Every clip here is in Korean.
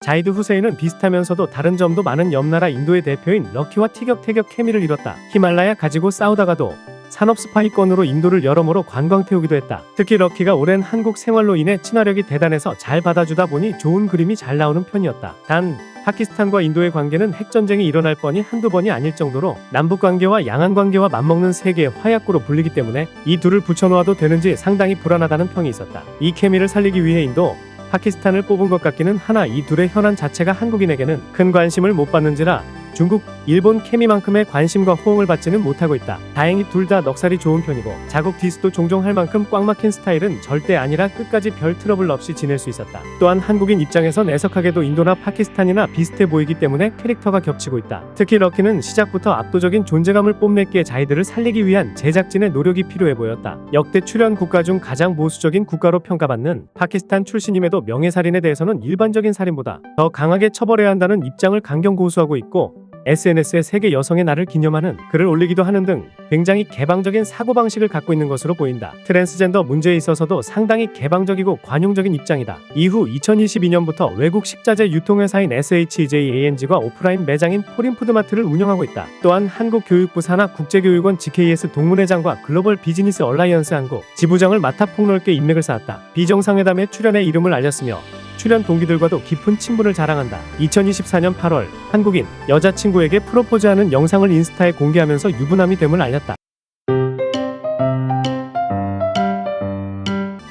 자히드 후세인은 비슷하면서도 다른 점도 많은 옆나라 인도의 대표인 럭키와 티격태격 케미를 이뤘다. 히말라야 가지고 싸우다가도 산업 스파이권으로 인도를 여러모로 관광 태우기도 했다. 특히 럭키가 오랜 한국 생활로 인해 친화력이 대단해서 잘 받아주다 보니 좋은 그림이 잘 나오는 편이었다. 단 파키스탄과 인도의 관계는 핵전쟁이 일어날 뻔이 한두 번이 아닐 정도로 남북관계와 양안관계와 맞먹는 세계의 화약고로 불리기 때문에 이 둘을 붙여놓아도 되는지 상당히 불안하다는 평이 있었다. 이 케미를 살리기 위해 인도, 파키스탄을 뽑은 것 같기는 하나 이 둘의 현안 자체가 한국인에게는 큰 관심을 못 받는지라 중국, 일본 케미만큼의 관심과 호응을 받지는 못하고 있다. 다행히 둘 다 넉살이 좋은 편이고 자국 디스도 종종 할 만큼 꽉 막힌 스타일은 절대 아니라 끝까지 별 트러블 없이 지낼 수 있었다. 또한 한국인 입장에선 애석하게도 인도나 파키스탄이나 비슷해 보이기 때문에 캐릭터가 겹치고 있다. 특히 럭키는 시작부터 압도적인 존재감을 뽐냈기에 자이드를 살리기 위한 제작진의 노력이 필요해 보였다. 역대 출연 국가 중 가장 보수적인 국가로 평가받는 파키스탄 출신임에도 명예살인에 대해서는 일반적인 살인보다 더 강하게 처벌해야 한다는 입장을 강경 고수하고 있고 SNS에 세계 여성의 날을 기념하는 글을 올리기도 하는 등 굉장히 개방적인 사고방식을 갖고 있는 것으로 보인다. 트랜스젠더 문제에 있어서도 상당히 개방적이고 관용적인 입장이다. 이후 2022년부터 외국 식자재 유통회사인 SHJANG과 오프라인 매장인 포린푸드마트를 운영하고 있다. 또한 한국교육부 산하 국제교육원 GKS 동문회장과 글로벌 비즈니스 얼라이언스 한국 지부장을 맡아 폭넓게 인맥을 쌓았다. 비정상회담에 출연의 이름을 알렸으며 출연 동기들과도 깊은 친분을 자랑한다. 2024년 8월 한국인 여자친구에게 프로포즈하는 영상을 인스타에 공개하면서 유부남이 됨을 알렸다.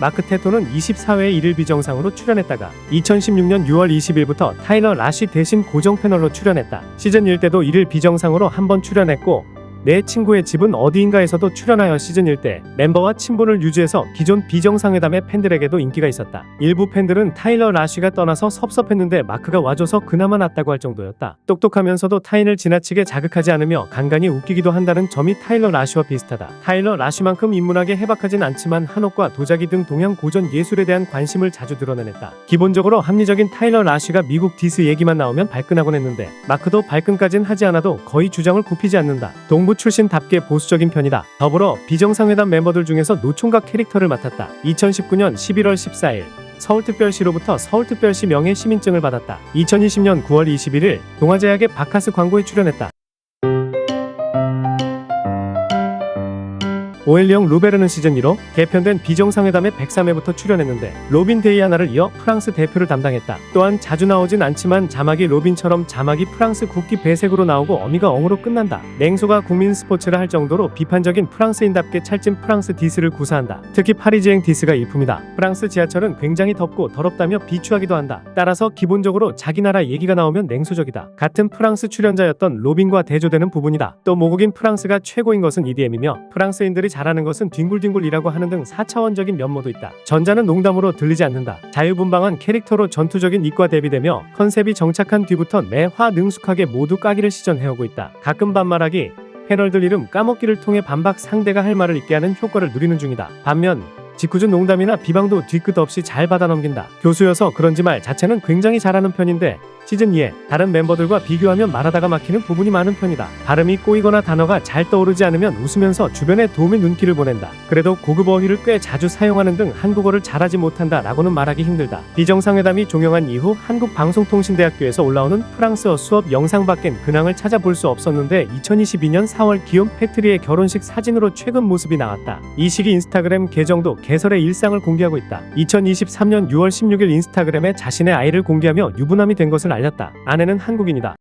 마크 테토는 24회 1일 비정상으로 출연했다가 2016년 6월 20일부터 타일러 라쉬 대신 고정 패널로 출연했다. 시즌 1 때도 1일 비정상으로 한번 출연했고 내 친구의 집은 어디인가에서도 출연하여 시즌 1 때 멤버와 친분을 유지해서 기존 비정상회담의 팬들에게도 인기가 있었다. 일부 팬들은 타일러 라쉬가 떠나서 섭섭했는데 마크가 와줘서 그나마 낫다고 할 정도였다. 똑똑하면서도 타인을 지나치게 자극하지 않으며 간간히 웃기기도 한다는 점이 타일러 라쉬와 비슷하다. 타일러 라쉬만큼 인문학에 해박하진 않지만 한옥과 도자기 등 동양 고전 예술에 대한 관심을 자주 드러내냈다. 기본적으로 합리적인 타일러 라쉬가 미국 디스 얘기만 나오면 발끈하곤 했는데 마크도 발끈까진 하지 않아도 거의 주장을 굽히지 않는다. 동부 출신답게 보수적인 편이다. 더불어 비정상회담 멤버들 중에서 노총각 캐릭터를 맡았다. 2019년 11월 14일 서울특별시로부터 서울특별시 명예 시민증을 받았다. 2020년 9월 21일 동아제약의 바카스 광고에 출연했다. 오엘리영 루베르는 시즌 2로 개편된 비정상회담의 103회부터 출연했는데 로빈 데이아나를 이어 프랑스 대표를 담당했다. 또한 자주 나오진 않지만 자막이 로빈처럼 자막이 프랑스 국기 배색으로 나오고 어미가 엉으로 끝난다. 냉소가 국민 스포츠라 할 정도로 비판적인 프랑스인답게 찰진 프랑스 디스를 구사한다. 특히 파리지행 디스가 일품이다. 프랑스 지하철은 굉장히 덥고 더럽다며 비추하기도 한다. 따라서 기본적으로 자기 나라 얘기가 나오면 냉소적이다. 같은 프랑스 출연자였던 로빈과 대조되는 부분이다. 또 모국인 프랑스가 최고인 것은 EDM이며 프랑스인들이 잘하는 것은 뒹굴뒹굴이라고 하는 등 4차원적인 면모도 있다. 전자는 농담으로 들리지 않는다. 자유분방한 캐릭터로 전투적인 이과 대비되며 컨셉이 정착한 뒤부턴 매화 능숙하게 모두 까기를 시전해오고 있다. 가끔 반말하기, 패널들 이름 까먹기를 통해 반박 상대가 할 말을 잊게 하는 효과를 누리는 중이다. 반면 짓궂은 농담이나 비방도 뒤끝 없이 잘 받아넘긴다. 교수여서 그런지 말 자체는 굉장히 잘하는 편인데 시즌 2에 다른 멤버들과 비교하면 말하다가 막히는 부분이 많은 편이다. 발음이 꼬이거나 단어가 잘 떠오르지 않으면 웃으면서 주변에 도움의 눈길을 보낸다. 그래도 고급 어휘를 꽤 자주 사용하는 등 한국어를 잘하지 못한다 라고는 말하기 힘들다. 비정상회담이 종영한 이후 한국방송통신대학교에서 올라오는 프랑스어 수업 영상 밖엔 근황을 찾아볼 수 없었는데 2022년 4월 기욤 패트리의 결혼식 사진으로 최근 모습이 나왔다. 이 시기 인스타그램 계정도 개설의 일상을 공개하고 있다. 2023년 6월 16일 인스타그램에 자신의 아이를 공개하며 유부남이 된 것을 알렸다. 아내는 한국인이다.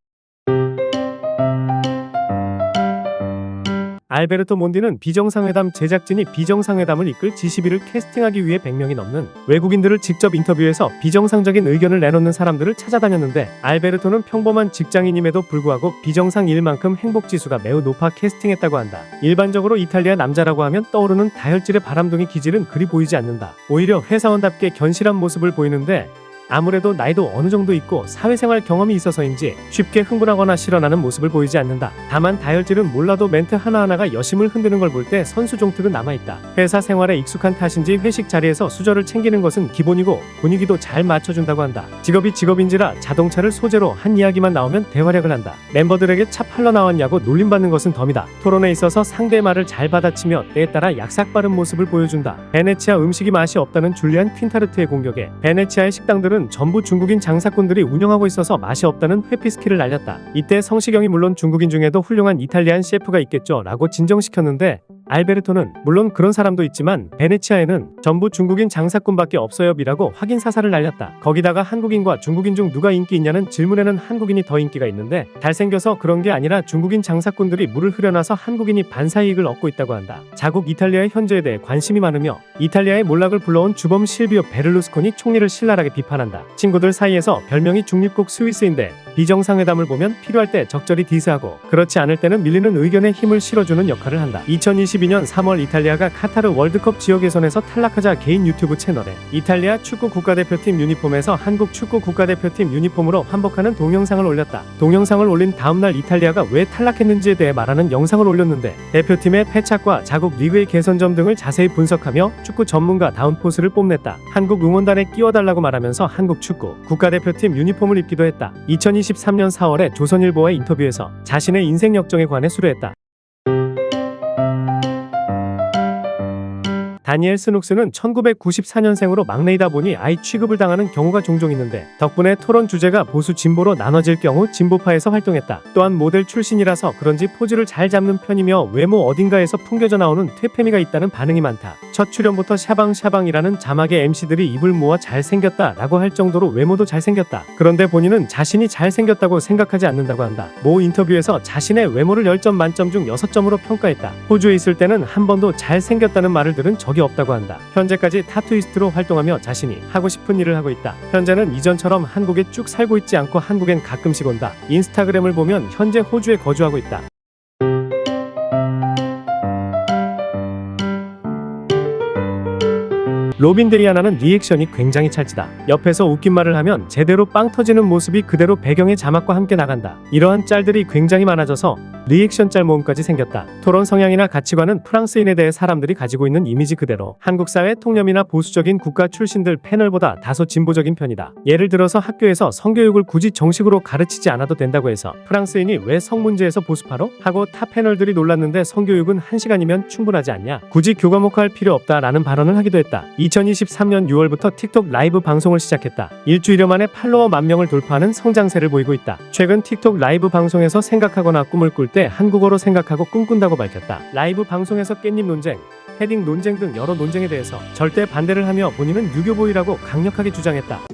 알베르토 몬디는 비정상회담 제작진이 비정상회담을 이끌 G12를 캐스팅하기 위해 100명이 넘는 외국인들을 직접 인터뷰해서 비정상적인 의견을 내놓는 사람들을 찾아다녔는데 알베르토는 평범한 직장인임에도 불구하고 비정상 일만큼 행복지수가 매우 높아 캐스팅했다고 한다. 일반적으로 이탈리아 남자라고 하면 떠오르는 다혈질의 바람둥이 기질은 그리 보이지 않는다. 오히려 회사원답게 견실한 모습을 보이는데 아무래도 나이도 어느 정도 있고 사회생활 경험이 있어서인지 쉽게 흥분하거나 실어나는 모습을 보이지 않는다. 다만 다혈질은 몰라도 멘트 하나하나가 여심을 흔드는 걸 볼 때 선수 종특은 남아있다. 회사 생활에 익숙한 탓인지 회식 자리에서 수저를 챙기는 것은 기본이고 분위기도 잘 맞춰준다고 한다. 직업이 직업인지라 자동차를 소재로 한 이야기만 나오면 대활약을 한다. 멤버들에게 차 팔러 나왔냐고 놀림받는 것은 덤이다. 토론에 있어서 상대의 말을 잘 받아치며 때에 따라 약삭 빠른 모습을 보여준다. 베네치아 음식이 맛이 없다는 줄리안 퀸타르트의 공격에 베네치아의 식당들은 셰프들은 전부 중국인 장사꾼들이 운영하고 있어서 맛이 없다는 회피스키를 날렸다. 이때 성시경이 물론 중국인 중에도 훌륭한 이탈리안 셰프가 있겠죠 라고 진정시켰는데, 알베르토는 물론 그런 사람도 있지만 베네치아에는 전부 중국인 장사꾼밖에 없어요 비라고 확인 사살을 날렸다. 거기다가 한국인과 중국인 중 누가 인기 있냐는 질문에는 한국인이 더 인기가 있는데 잘생겨서 그런 게 아니라 중국인 장사꾼들이 물을 흐려놔서 한국인이 반사이익을 얻고 있다고 한다. 자국 이탈리아의 현재에 대해 관심이 많으며 이탈리아의 몰락을 불러온 주범 실비오 베를루스코니 총리를 신랄하게 비판한다. 친구들 사이에서 별명이 중립국 스위스인데 비정상회담을 보면 필요할 때 적절히 디스하고 그렇지 않을 때는 밀리는 의견에 힘을 실어주는 역할을 한다. 2022년 3월 이탈리아가 카타르 월드컵 지역 예선에서 탈락하자 개인 유튜브 채널에 이탈리아 축구 국가대표팀 유니폼에서 한국 축구 국가대표팀 유니폼으로 환복하는 동영상을 올렸다. 동영상을 올린 다음날 이탈리아가 왜 탈락했는지에 대해 말하는 영상을 올렸는데 대표팀의 패착과 자국 리그의 개선점 등을 자세히 분석하며 축구 전문가다운 포스를 뽐냈다. 한국 응원단에 끼워달라고 말하면서 한국 축구 국가대표팀 유니폼을 입기도 했다. 2023년 4월에 조선일보와의 인터뷰에서 자신의 인생 역정에 관해 수료했다. 다니엘 스눅스는 1994년생으로 막내이다 보니 아이 취급을 당하는 경우가 종종 있는데 덕분에 토론 주제가 보수 진보로 나눠질 경우 진보파에서 활동했다. 또한 모델 출신이라서 그런지 포즈를 잘 잡는 편이며 외모 어딘가에서 풍겨져 나오는 퇴폐미가 있다는 반응이 많다. 첫 출연부터 샤방샤방이라는 자막의 MC들이 입을 모아 잘생겼다 라고 할 정도로 외모도 잘생겼다. 그런데 본인은 자신이 잘생겼다고 생각하지 않는다고 한다. 모 인터뷰에서 자신의 외모를 10점 만점 중 6점으로 평가했다. 호주에 있을 때는 한 번도 잘생겼다는 말을 들은 적이 없다고 한다. 현재까지 타투이스트로 활동하며 자신이 하고 싶은 일을 하고 있다. 현재는 이전처럼 한국에 쭉 살고 있지 않고 한국엔 가끔씩 온다. 인스타그램을 보면 현재 호주에 거주하고 있다. 로빈 데리아나는 리액션이 굉장히 찰지다. 옆에서 웃긴 말을 하면 제대로 빵 터지는 모습이 그대로 배경의 자막과 함께 나간다. 이러한 짤들이 굉장히 많아져서 리액션 짤 모음까지 생겼다. 토론 성향이나 가치관은 프랑스인에 대해 사람들이 가지고 있는 이미지 그대로 한국 사회 통념이나 보수적인 국가 출신들 패널보다 다소 진보적인 편이다. 예를 들어서 학교에서 성교육을 굳이 정식으로 가르치지 않아도 된다고 해서 프랑스인이 왜 성문제에서 보수파로? 하고 타 패널들이 놀랐는데 성교육은 1시간이면 충분하지 않냐? 굳이 교과목화할 필요 없다라는 발언을 하기도 했다. 2023년 6월부터 틱톡 라이브 방송을 시작했다. 일주일여 만에 팔로워 10,000명을 돌파하는 성장세를 보이고 있다. 최근 틱톡 라이브 방송에서 생각하거나 꿈을 꿀 때 한국어로 생각하고 꿈꾼다고 밝혔다. 라이브 방송에서 깻잎 논쟁, 패딩 논쟁 등 여러 논쟁에 대해서 절대 반대를 하며 본인은 유교보이라고 강력하게 주장했다.